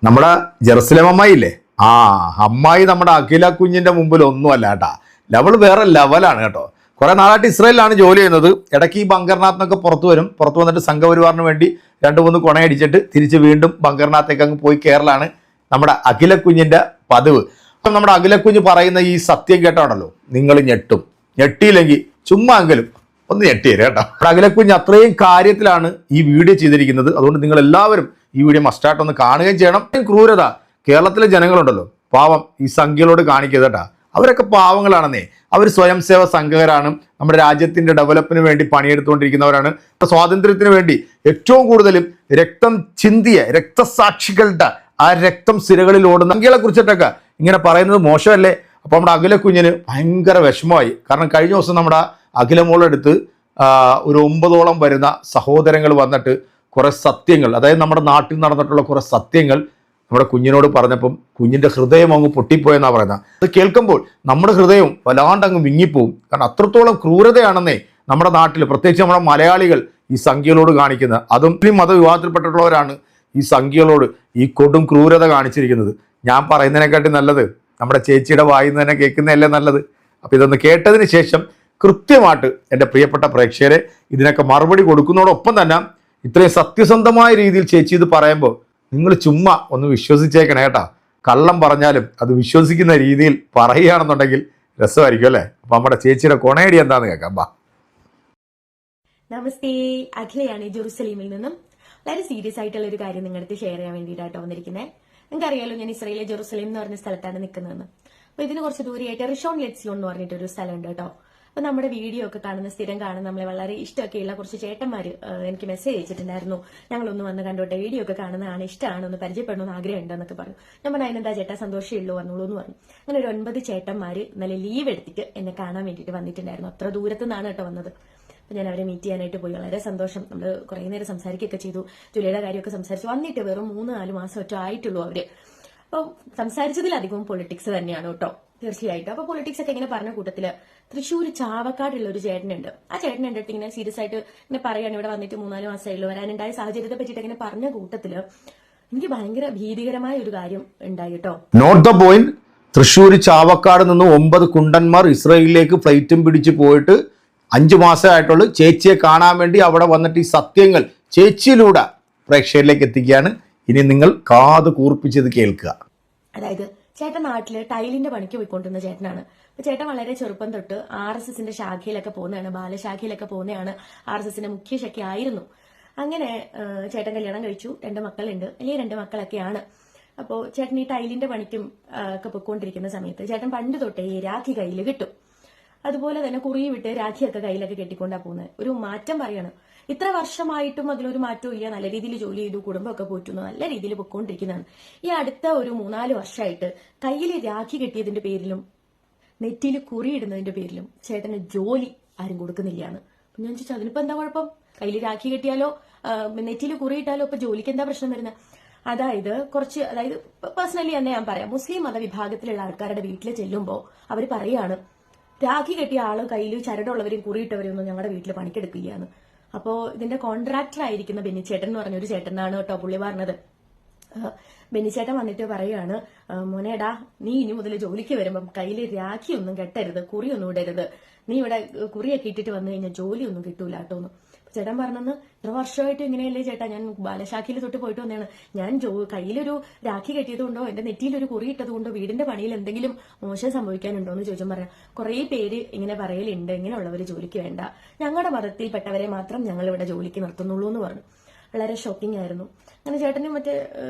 നമ്മുടെ ജെറുസലേം അമ്മായില്ലേ, ആ അമ്മായി നമ്മുടെ അഖില കുഞ്ഞിന്റെ മുമ്പിൽ ഒന്നുമല്ല കേട്ടാ. ലെവൽ വേറെ ലെവലാണ് കേട്ടോ. കുറെ നാളായിട്ട് ഇസ്രായേലിലാണ് ജോലി ചെയ്യുന്നത്. ഇടയ്ക്ക് ഈ ബങ്കറിനകത്തൊക്കെ പുറത്തു വരും. പുറത്തു വന്നിട്ട് സംഘപരിവാറിന് വേണ്ടി 2-3 കൊണയടിച്ചിട്ട് തിരിച്ച് വീണ്ടും ബങ്കറിനകത്തേക്ക് അങ്ങ് പോയി കയറലാണ് നമ്മുടെ അഖില കുഞ്ഞിന്റെ പതിവ്. അപ്പം നമ്മുടെ അഖില കുഞ്ഞ് പറയുന്ന ഈ സത്യം കേട്ടാണല്ലോ നിങ്ങൾ ഞെട്ടും. ഞെട്ടിയില്ലെങ്കിൽ ചുമ്മാ എങ്കിലും ഒന്ന് ഞെട്ടിയേരും കേട്ടോ. നമ്മുടെ അഖില കുഞ്ഞ് അത്രയും കാര്യത്തിലാണ് ഈ വീഡിയോ ചെയ്തിരിക്കുന്നത്. അതുകൊണ്ട് നിങ്ങൾ എല്ലാവരും ഈ വീഡിയോ മസ്റ്റായിട്ടൊന്ന് കാണുകയും ചെയ്യണം. ക്രൂരത കേരളത്തിലെ ജനങ്ങളുണ്ടല്ലോ, പാവം ഈ സംഖ്യകളോട് കാണിക്കുക കേട്ടാ. അവരൊക്കെ പാവങ്ങളാണെന്നേ. അവർ സ്വയം സേവ സംഘകരാണ്. നമ്മുടെ രാജ്യത്തിന്റെ ഡെവലപ്പിന് വേണ്ടി പണിയെടുത്തുകൊണ്ടിരിക്കുന്നവരാണ്. സ്വാതന്ത്ര്യത്തിന് വേണ്ടി ഏറ്റവും കൂടുതലും രക്തം ചിന്തിയ രക്തസാക്ഷികളുടെ ആ രക്തം സിരകളിൽ ഓടുന്ന സംഖ്യകളെ കുറിച്ചിട്ടൊക്കെ ഇങ്ങനെ പറയുന്നത് മോശമല്ലേ? അപ്പൊ നമ്മുടെ അഖില കുഞ്ഞിന് ഭയങ്കര വിഷമമായി. കാരണം കഴിഞ്ഞ ദിവസം നമ്മുടെ അഖില മോളെടുത്ത് ഒരു 9ഓളം വരുന്ന സഹോദരങ്ങൾ വന്നിട്ട് കുറെ സത്യങ്ങൾ, അതായത് നമ്മുടെ നാട്ടിൽ നടന്നിട്ടുള്ള കുറെ സത്യങ്ങൾ നമ്മുടെ കുഞ്ഞിനോട് പറഞ്ഞപ്പം കുഞ്ഞിന്റെ ഹൃദയം അങ്ങ് പൊട്ടിപ്പോയെന്നാണ് പറയുന്നത്. അത് കേൾക്കുമ്പോൾ നമ്മുടെ ഹൃദയം വല്ലാണ്ട് അങ്ങ് വിങ്ങിപ്പോവും. കാരണം അത്രത്തോളം ക്രൂരതയാണെന്നേ നമ്മുടെ നാട്ടിൽ, പ്രത്യേകിച്ച് നമ്മുടെ മലയാളികൾ ഈ സംഖ്യകളോട് കാണിക്കുന്നത്. അതും മതവിവാദത്തിൽപ്പെട്ടിട്ടുള്ളവരാണ് ഈ സംഖ്യകളോട് ഈ കൊടും ക്രൂരത കാണിച്ചിരിക്കുന്നത്. ഞാൻ പറയുന്നതിനെക്കാട്ടി നല്ലത് നമ്മുടെ ചേച്ചിയുടെ വായിൽ നിന്ന് തന്നെ കേൾക്കുന്നതല്ലേ നല്ലത്. അപ്പം ഇതൊന്ന് കേട്ടതിന് ശേഷം കൃത്യമായിട്ട് എൻ്റെ പ്രിയപ്പെട്ട പ്രേക്ഷകരെ ഇതിനൊക്കെ മറുപടി കൊടുക്കുന്നതോടൊപ്പം തന്നെ ഇത്രയും സത്യസന്ധമായ രീതിയിൽ ചേച്ചി ഇത് പറയുമ്പോൾ നിങ്ങൾ ചുമ്മാ ഒന്ന് വിശ്വസിച്ചേക്കണേ കേട്ടാ. കള്ളം പറഞ്ഞാലും അത് വിശ്വസിക്കുന്ന രീതിയിൽ പറയുകയാണെന്നുണ്ടെങ്കിൽ രസമായിരിക്കും അല്ലേ? അപ്പൊ നമ്മുടെ ചേച്ചിയുടെ കൊണയടി എന്താന്ന് കേൾക്കാം. ബാ. നമസ്തേ, അഖിലയാണ് ജെറുസലേമിൽ നിന്നും. വളരെ സീരിയസ് ആയിട്ടുള്ള ഒരു കാര്യം നിങ്ങളുടെ അടുത്ത് ഷെയർ ചെയ്യാൻ വേണ്ടിയിട്ടാട്ടോ വന്നിരിക്കുന്നത്. നിങ്ങൾക്ക് അറിയാലോ, ഞാൻ ഇസ്രായേലിലെ ജെറുസലേം എന്ന് പറഞ്ഞ സ്ഥലത്താണ് നിൽക്കുന്നതെന്ന്. അപ്പൊ ഇതിന് കുറച്ച് ദൂരെയായിട്ട് റിഷോൺ ലെറ്റ്സിയോൺ എന്ന് പറഞ്ഞിട്ടൊരു സ്ഥലമുണ്ട് കേട്ടോ. അപ്പൊ നമ്മുടെ വീഡിയോ ഒക്കെ കാണുന്ന, സ്ഥിരം കാണുന്ന, നമ്മളെ വളരെ ഇഷ്ടമൊക്കെയുള്ള കുറച്ച് ചേട്ടന്മാര് എനിക്ക് മെസ്സേജ് അയച്ചിട്ടുണ്ടായിരുന്നു. ഞങ്ങളൊന്ന് വന്ന് കണ്ടോട്ടെ, വീഡിയോ ഒക്കെ കാണുന്നതാണ്, ഇഷ്ടമാണ്, ഒന്ന് പരിചയപ്പെടണമെന്ന് ആഗ്രഹമുണ്ട് എന്നൊക്കെ പറഞ്ഞു. ഞാൻ പറഞ്ഞു അതിനെന്താ ചേട്ടാ, സന്തോഷമേ ഉള്ളൂ, വന്നോളൂ എന്ന് പറഞ്ഞു. അങ്ങനെ ഒരു 9 ചേട്ടന്മാര് ഇന്നലെ ലീവ് എടുത്തിട്ട് എന്നെ കാണാൻ വേണ്ടിയിട്ട് വന്നിട്ടുണ്ടായിരുന്നു. അത്ര ദൂരത്തു നിന്നാണ് കേട്ടോ വന്നത്. അപ്പൊ ഞാൻ അവരെ മീറ്റ് ചെയ്യാനായിട്ട് പോയി. വളരെ സന്തോഷം. നമ്മൾ കുറെ നേരം സംസാരിക്കുകയൊക്കെ ചെയ്തു. ജോലിയുടെ കാര്യമൊക്കെ സംസാരിച്ചു. വന്നിട്ട് വെറും 3-4 മാസം ഒറ്റ ആയിട്ടുള്ളൂ അവര്. അപ്പൊ സംസാരിച്ചതിലധികവും പൊളിറ്റിക്സ് തന്നെയാണ് കേട്ടോ, തീർച്ചയായിട്ടും. അപ്പൊ പൊളിറ്റിക്സ് ഒക്കെ ഇങ്ങനെ പറഞ്ഞ കൂട്ടത്തില് തൃശ്ശൂർ ചാവക്കാടുള്ള ഒരു ചേട്ടനുണ്ട്. ആ ചേട്ടൻ എൻ്റെ അടുത്ത് ഇങ്ങനെ സീരിയസ് ആയിട്ട് ഇങ്ങനെ പറയാണ്, ഇവിടെ വന്നിട്ട് 3-4 മാസമായുള്ളൂ, വരാനുണ്ടായ സാഹചര്യത്തെ പറ്റിയിട്ട് ഇങ്ങനെ പറഞ്ഞ കൂട്ടത്തില് എനിക്ക് ഭയങ്കര ഭീതികരമായ ഒരു കാര്യം ഉണ്ടായി കേട്ടോ. Note the point. Thrissur Chavakkad നിന്ന് 9 കുണ്ടന്മാർ ഇസ്രായേലിലേക്ക് ഫ്ലൈറ്റും പിടിച്ച് പോയിട്ട് 5 മാസമായിട്ടുള്ളൂ. ചേച്ചിയെ കാണാൻ വേണ്ടി അവിടെ വന്നിട്ട് ഈ സത്യങ്ങൾ ചേച്ചിയിലൂടെ പ്രേക്ഷകരിലേക്ക് എത്തിക്കുകയാണ്. ഇനി നിങ്ങൾ കാത് കൂർപ്പിച്ചത് കേൾക്കുക. അതായത് ചേട്ടൻ നാട്ടില് ടൈലിന്റെ പണിക്ക് പോയിക്കൊണ്ടിരുന്ന ചേട്ടനാണ്. അപ്പൊ ചേട്ടൻ വളരെ ചെറുപ്പം തൊട്ട് RSSന്റെ ശാഖയിലൊക്കെ പോകുന്നതാണ്, ബാലശാഖയിലൊക്കെ പോകുന്നതാണ്. RSSന്റെ മുഖ്യ ശാഖയായിരുന്നു. അങ്ങനെ ചേട്ടൻ കല്യാണം കഴിച്ചു, 2 മക്കളുണ്ട്, വലിയ 2 മക്കളൊക്കെയാണ്. അപ്പോ ചേട്ടൻ ഈ ടൈലിന്റെ പണിക്കും ഒക്കെ പൊയ്ക്കൊണ്ടിരിക്കുന്ന സമയത്ത് ചേട്ടൻ പണ്ട് തൊട്ടേ ഈ രാഖി കയ്യിൽ കിട്ടും. അതുപോലെ തന്നെ കുറി വിട്ട് രാഖിയൊക്കെ കയ്യിലൊക്കെ കെട്ടിക്കൊണ്ടാ പോകുന്നത്. ഒരു മാറ്റം പറയാണ്. ഇത്ര വർഷമായിട്ടും അതിലൊരു മാറ്റവും ഇല്ല. നല്ല രീതിയിൽ ജോലി ചെയ്തു, കുടുംബമൊക്കെ പോറ്റുന്നു, നല്ല രീതിയിൽ പൊയ്ക്കൊണ്ടിരിക്കുന്നതാണ്. ഈ അടുത്ത ഒരു 3-4 വർഷമായിട്ട് കയ്യിൽ രാഖി കെട്ടിയതിന്റെ പേരിലും നെറ്റിയിൽ കുറിയിടുന്നതിന്റെ പേരിലും ചേട്ടന് ജോലി ആരും കൊടുക്കുന്നില്ലാന്ന്. അപ്പൊ ഞാൻ ചോദിച്ചു, അതിനിപ്പോ എന്താ കുഴപ്പം? കയ്യിൽ രാഖി കെട്ടിയാലോ നെറ്റിയിൽ കുറിയിട്ടാലോ ഇപ്പൊ ജോലിക്ക് എന്താ പ്രശ്നം വരുന്നത്? അതായത് പേഴ്സണലി തന്നെ ഞാൻ പറയാം, മുസ്ലിം മതവിഭാഗത്തിലുള്ള ആൾക്കാരുടെ വീട്ടിൽ ചെല്ലുമ്പോ അവർ പറയാണ്, രാഖി കെട്ടിയ ആള് കയ്യിൽ ചരടുള്ളവരും കുറിയിട്ടവരും ഒന്നും ഞങ്ങളുടെ വീട്ടിൽ പണിക്കെടുക്കുകയാണ്. അപ്പോ ഇതിന്റെ കോൺട്രാക്ടർ ആയിരിക്കുന്ന ബെന്നിച്ചേട്ടൻ എന്ന് പറഞ്ഞൊരു ചേട്ടനാണ് കേട്ടോ പുള്ളി പറഞ്ഞത്. ബെന്നിച്ചേട്ടൻ വന്നിട്ട് പറയാണ്, മോനേടാ, നീ ഇനി മുതൽ ജോലിക്ക് വരുമ്പം കയ്യിൽ രാഖിയൊന്നും കെട്ടരുത്, കുറിയൊന്നും ഇടരുത്. നീ ഇവിടെ കുറിയൊക്കെ ഇട്ടിട്ട് വന്നു കഴിഞ്ഞാൽ ജോലിയൊന്നും കിട്ടൂല കേട്ടോന്ന്. ചേട്ടൻ പറഞ്ഞെന്ന്, ഇത്ര വർഷമായിട്ട് ഇങ്ങനെയല്ലേ ചേട്ടാ, ഞാൻ ബാലശാഖയിൽ തൊട്ട് പോയിട്ട് വന്നതാണ്. ഞാൻ കയ്യിലൊരു രാഖി കെട്ടിയത് കൊണ്ടോ എന്റെ നെറ്റിയിലൊരു കുറി ഇട്ടത് കൊണ്ടോ വീടിന്റെ പണിയിൽ എന്തെങ്കിലും മോശം സംഭവിക്കാനുണ്ടോ എന്ന് ചോദിച്ചാൽ പറയാം, കുറെ പേര് ഇങ്ങനെ പറയലുണ്ട്, ഇങ്ങനെയുള്ളവര് ജോലിക്ക് വേണ്ട, ഞങ്ങളുടെ മതത്തിൽപ്പെട്ടവരെ മാത്രം ഞങ്ങൾ ഇവിടെ ജോലിക്ക് നിർത്തുന്നുള്ളൂ എന്ന് പറഞ്ഞു. വളരെ ഷോക്കിംഗ് ആയിരുന്നു. അങ്ങനെ ചേട്ടനും മറ്റേ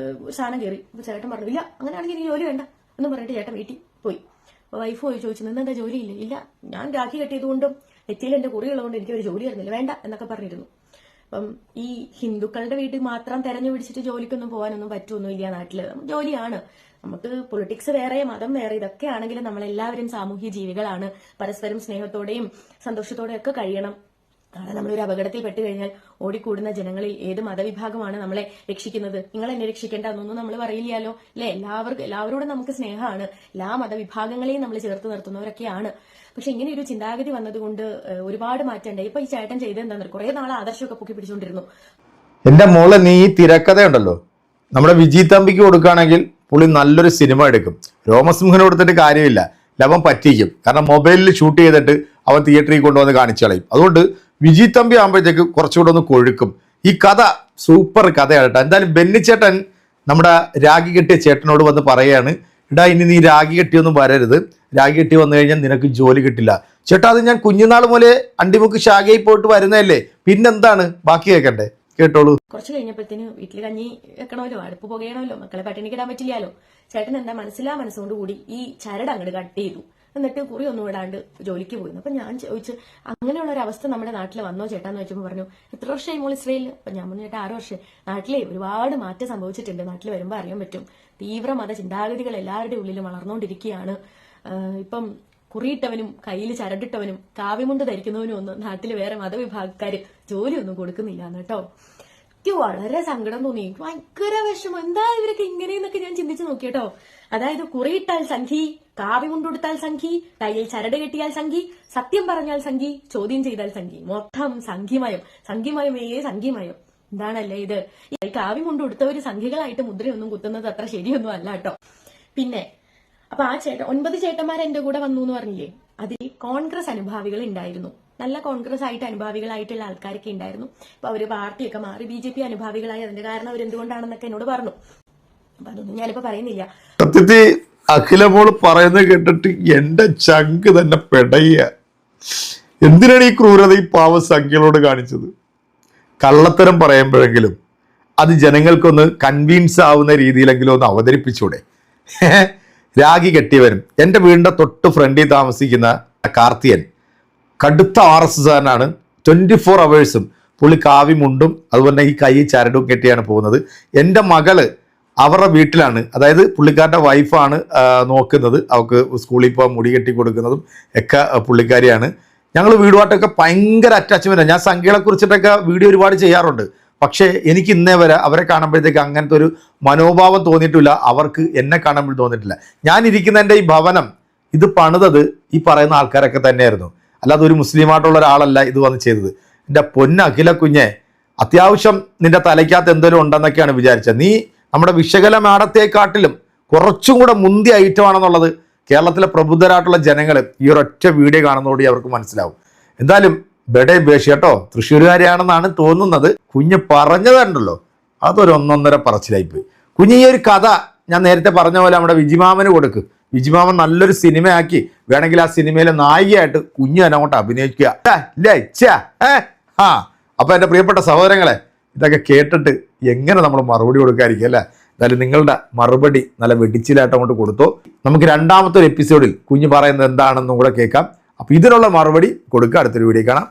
സാധനം കയറി. ചേട്ടൻ പറഞ്ഞു, ഇല്ല അങ്ങനെയാണെങ്കിൽ എനിക്ക് ജോലി വേണ്ട എന്ന് പറഞ്ഞിട്ട് ചേട്ടൻ വീട്ടിൽ പോയി. വൈഫ് പോയി ചോദിച്ചു, നിന്നെന്താ ജോലിയില്ല? ഇല്ല, ഞാൻ രാഖി കെട്ടിയതുകൊണ്ടും നെറ്റിയിൽ എന്റെ കുറിയുള്ളതുകൊണ്ട് എനിക്ക് ഒരു ജോലി ആയിരുന്നില്ല, വേണ്ട എന്നൊക്കെ പറഞ്ഞിരുന്നു. അപ്പം ഈ ഹിന്ദുക്കളുടെ വീട്ടിൽ മാത്രം തെരഞ്ഞു പിടിച്ചിട്ട് ജോലിക്കൊന്നും പോകാനൊന്നും പറ്റുമൊന്നുമില്ല. നാട്ടില് ജോലിയാണ്. നമുക്ക് പൊളിറ്റിക്സ് വേറെ, മതം വേറെ, ഇതൊക്കെ ആണെങ്കിലും നമ്മളെല്ലാവരും സാമൂഹ്യ ജീവികളാണ്. പരസ്പരം സ്നേഹത്തോടെയും സന്തോഷത്തോടെയും ഒക്കെ കഴിയണം. നാളെ നമ്മളൊരു അപകടത്തിൽ പെട്ട് കഴിഞ്ഞാൽ ഓടിക്കൂടുന്ന ജനങ്ങളിൽ ഏത് മതവിഭാഗമാണ് നമ്മളെ രക്ഷിക്കുന്നത്? നിങ്ങൾ എന്നെ രക്ഷിക്കേണ്ട എന്നൊന്നും നമ്മൾ പറയില്ലല്ലോ അല്ലെ? എല്ലാവരോടും നമുക്ക് സ്നേഹമാണ്. എല്ലാ മതവിഭാഗങ്ങളെയും നമ്മൾ ചേർത്ത് നിർത്തുന്നവരൊക്കെയാണ്. പക്ഷെ ഇങ്ങനെ ഒരു ചിന്താഗതി വന്നതുകൊണ്ട് ഒരുപാട് മാറ്റമുണ്ടായി. ഇപ്പൊ ഈ ചേട്ടൻ ചെയ്തെന്താന്ന് കുറെ നാളെ ആദർശമൊക്കെ പൊക്കി പിടിച്ചുകൊണ്ടിരുന്നു. എന്റെ മോളെ, നീ ഈ തിരക്കഥ ഉണ്ടല്ലോ, നമ്മുടെ വിജി തമ്പിക്ക് കൊടുക്കുകയാണെങ്കിൽ പുള്ളി നല്ലൊരു സിനിമ എടുക്കും. രോമസിംഹന് കൊടുത്തിട്ട് കാര്യമില്ല, ലവൻ പറ്റിക്കും. കാരണം മൊബൈലിൽ ഷൂട്ട് ചെയ്തിട്ട് അവൻ തിയേറ്ററിൽ കൊണ്ടുവന്ന് കാണിച്ചു കളയും. അതുകൊണ്ട് വിജി തമ്പി ആകുമ്പോഴത്തേക്ക് കുറച്ചുകൂടെ ഒന്ന് കൊഴുക്കും. ഈ കഥ സൂപ്പർ കഥയാണ് കേട്ടോ. എന്തായാലും ബെന്നിച്ചേട്ടൻ നമ്മുടെ രാഗി കെട്ടിയ ചേട്ടനോട് വന്ന് പറയാണ്, ഇടാ ഇനി നീ രാഗി കെട്ടിയൊന്നും വരരുത്, രാഗി കെട്ടി വന്നു കഴിഞ്ഞാൽ നിനക്ക് ജോലി കിട്ടില്ല. ചേട്ടാ അത് ഞാൻ കുഞ്ഞുനാൾ മുതലേ അണ്ടിമുക്ക് ശാഖയിൽ പോയിട്ട് വരുന്നതല്ലേ, പിന്നെന്താണ്, ബാക്കി കേൾക്കണ്ടേ, കേട്ടോളൂ. കുറച്ച് കഴിഞ്ഞപ്പോഴത്തേന് വീട്ടിൽ കഞ്ഞി വെക്കണമല്ലോ, അടുപ്പ് പുകയണമല്ലോ, മക്കളെ പട്ടിണിക്കിടാൻ പറ്റില്ലല്ലോ. ചേട്ടൻ എന്താ മനസ്സിലാ കൂടി ഈ ചരട് അങ്ങോട്ട് കട്ട് ചെയ്തു. എന്നിട്ട് കുറി ഒന്നും ഇടാണ്ട് ജോലിക്ക് പോയിരുന്നു. അപ്പൊ ഞാൻ ചോദിച്ചു, അങ്ങനെയുള്ള ഒരു അവസ്ഥ നമ്മുടെ നാട്ടിൽ വന്നോ ചേട്ടാന്ന് വെച്ചപ്പോൾ പറഞ്ഞു, എത്ര വർഷമായി മോൾ ഇസ്രയേലിൽ? അപ്പൊ ഞാൻ പറഞ്ഞു, ചേട്ടാ 6 വർഷം. നാട്ടിലെ ഒരുപാട് മാറ്റം സംഭവിച്ചിട്ടുണ്ട്. നാട്ടിൽ വരുമ്പോൾ അറിയാൻ പറ്റും. തീവ്ര മത ചിന്താഗതികൾ എല്ലാവരുടെയും ഉള്ളിൽ വളർന്നുകൊണ്ടിരിക്കുകയാണ്. ഇപ്പം കുറിയിട്ടവനും കയ്യിൽ ചരടിട്ടവനും കാവ്യമുണ്ട് ധരിക്കുന്നവനും ഒന്നും നാട്ടിൽ വേറെ മതവിഭാഗക്കാര് ജോലിയൊന്നും കൊടുക്കുന്നില്ല കേട്ടോ. എനിക്ക് വളരെ സങ്കടം തോന്നി, ഭയങ്കര വിഷമം. എന്താ ഇവരൊക്കെ ഇങ്ങനെയെന്നൊക്കെ ഞാൻ ചിന്തിച്ചു നോക്കിയട്ടോ. അതായത് കുറിയിട്ടാൽ സംഘി, കാവ്യമുണ്ടുടുത്താൽ സംഘി, കയ്യിൽ ചരട് കെട്ടിയാൽ സംഘി, സത്യം പറഞ്ഞാൽ സംഘി, ചോദ്യം ചെയ്താൽ സംഘി, മൊത്തം സംഘിമയം, സംഘിമയം. എന്താണല്ലേ ഇത്? ഈ കാവ്യമുണ്ടുടുത്തവര് സംഘികളായിട്ട് മുദ്രയൊന്നും കുത്തുന്നത് അത്ര ശരിയൊന്നും അല്ല കേട്ടോ. പിന്നെ അപ്പൊ ആ 9 ചേട്ടന്മാർ എന്റെ കൂടെ വന്നു എന്ന് പറഞ്ഞില്ലേ, അതിൽ കോൺഗ്രസ് അനുഭാവികൾ ഉണ്ടായിരുന്നു. നല്ല കോൺഗ്രസ് ആയിട്ട് അനുഭാവികളായിട്ടുള്ള ആൾക്കാരൊക്കെ ഉണ്ടായിരുന്നു. അപ്പൊ അവര് പാർട്ടിയൊക്കെ മാറി BJP അനുഭാവികളായി. അതിന്റെ കാരണം അവരെന്തുകൊണ്ടാണെന്നൊക്കെ എന്നോട് പറഞ്ഞു. അപ്പൊ അതൊന്നും ഞാനിപ്പോ പറയുന്നില്ല. സത്യത്തിൽ അഖിലമോള് പറയുന്നത് കേട്ടിട്ട് എന്റെ ചങ്ക് തന്നെ പെടയ്യ. എന്തിനാണ് ഈ ക്രൂരത ഈ പാവ സംഖ്യകളോട് കാണിച്ചത്? കള്ളത്തരം പറയുമ്പോഴെങ്കിലും അത് ജനങ്ങൾക്കൊന്ന് കൺവീൻസ് ആവുന്ന രീതിയിലെങ്കിലും ഒന്ന് അവതരിപ്പിച്ചൂടെ? രാഗി കെട്ടിയവരും എൻ്റെ വീടിൻ്റെ തൊട്ട് ഫ്രണ്ടിൽ താമസിക്കുന്ന കാർത്തിയൻ കടുത്ത RSSകാരനാണ്. 24 hours പുള്ളി കാവ്യമുണ്ടും അതുപോലെ ഈ കൈ ചരടും കെട്ടിയാണ് പോകുന്നത്. എൻ്റെ മകള് അവരുടെ വീട്ടിലാണ്, അതായത് പുള്ളിക്കാരുടെ വൈഫാണ് നോക്കുന്നത്. അവൾക്ക് സ്കൂളിൽ പോകാൻ മുടി കെട്ടി കൊടുക്കുന്നതും ഒക്കെ പുള്ളിക്കാരിയാണ്. ഞങ്ങൾ വീടുമായിട്ടൊക്കെ ഭയങ്കര അറ്റാച്ച്മെൻറ്റാണ്. ഞാൻ സംഖ്യകളെ കുറിച്ചിട്ടൊക്കെ വീഡിയോ ഒരുപാട് ചെയ്യാറുണ്ട്. പക്ഷേ എനിക്ക് ഇന്നേ വരെ അവരെ കാണുമ്പോഴത്തേക്ക് അങ്ങനത്തെ ഒരു മനോഭാവം തോന്നിയിട്ടില്ല. അവർക്ക് എന്നെ കാണുമ്പോൾ തോന്നിയിട്ടില്ല. ഞാൻ ഇരിക്കുന്നതിൻ്റെ ഈ ഭവനം ഇത് പണിതത് ഈ പറയുന്ന ആൾക്കാരൊക്കെ തന്നെയായിരുന്നു. അല്ലാതെ ഒരു മുസ്ലിമായിട്ടുള്ള ഒരാളല്ല ഇത് വന്ന് ചെയ്തത്. എൻ്റെ പൊന്ന അഖില കുഞ്ഞെ, അത്യാവശ്യം നിന്റെ തലയ്ക്കകത്ത് എന്തെങ്കിലും ഉണ്ടെന്നൊക്കെയാണ് വിചാരിച്ചത്. നീ നമ്മുടെ വിശകല മാഡത്തെക്കാട്ടിലും കുറച്ചും കൂടെ മുന്തിയ ഐറ്റമാണെന്നുള്ളത് കേരളത്തിലെ പ്രബുദ്ധരായിട്ടുള്ള ജനങ്ങൾ ഈ ഒരൊറ്റ വീഡിയോ കാണുന്നതോടെ അവർക്ക് മനസ്സിലാവും. എന്തായാലും ബെഡേ ബേഷ് കേട്ടോ, തൃശ്ശൂരുകാരിയാണെന്നാണ് തോന്നുന്നത്. കുഞ്ഞ് പറഞ്ഞതുണ്ടല്ലോ, അതൊരു 1.5 പറച്ചിലായിപ്പോയി. കുഞ്ഞ് ഈ ഒരു കഥ ഞാൻ നേരത്തെ പറഞ്ഞ പോലെ നമ്മുടെ വിജിമാമന് കൊടുക്ക്. വിജിമാമൻ നല്ലൊരു സിനിമയാക്കി വേണമെങ്കിൽ ആ സിനിമയിലെ നായികയായിട്ട് കുഞ്ഞ് തന്നെ അങ്ങോട്ട് അഭിനയിക്കുക. അപ്പൊ എൻ്റെ പ്രിയപ്പെട്ട സഹോദരങ്ങളെ, ഇതൊക്കെ കേട്ടിട്ട് എങ്ങനെ നമ്മൾ മറുപടി കൊടുക്കാതിരിക്കും അല്ലേ? എന്തായാലും നിങ്ങളുടെ മറുപടി നല്ല വെടിച്ചിലായിട്ട് അങ്ങോട്ട് കൊടുത്തോ. നമുക്ക് 2ാമത്തെ ഒരു എപ്പിസോഡിൽ കുഞ്ഞ് പറയുന്നത് എന്താണെന്നും കൂടെ കേൾക്കാം. അപ്പൊ ഇതിനുള്ള മറുപടി കൊടുക്കുക. അടുത്തൊരു വീഡിയോ കാണാം.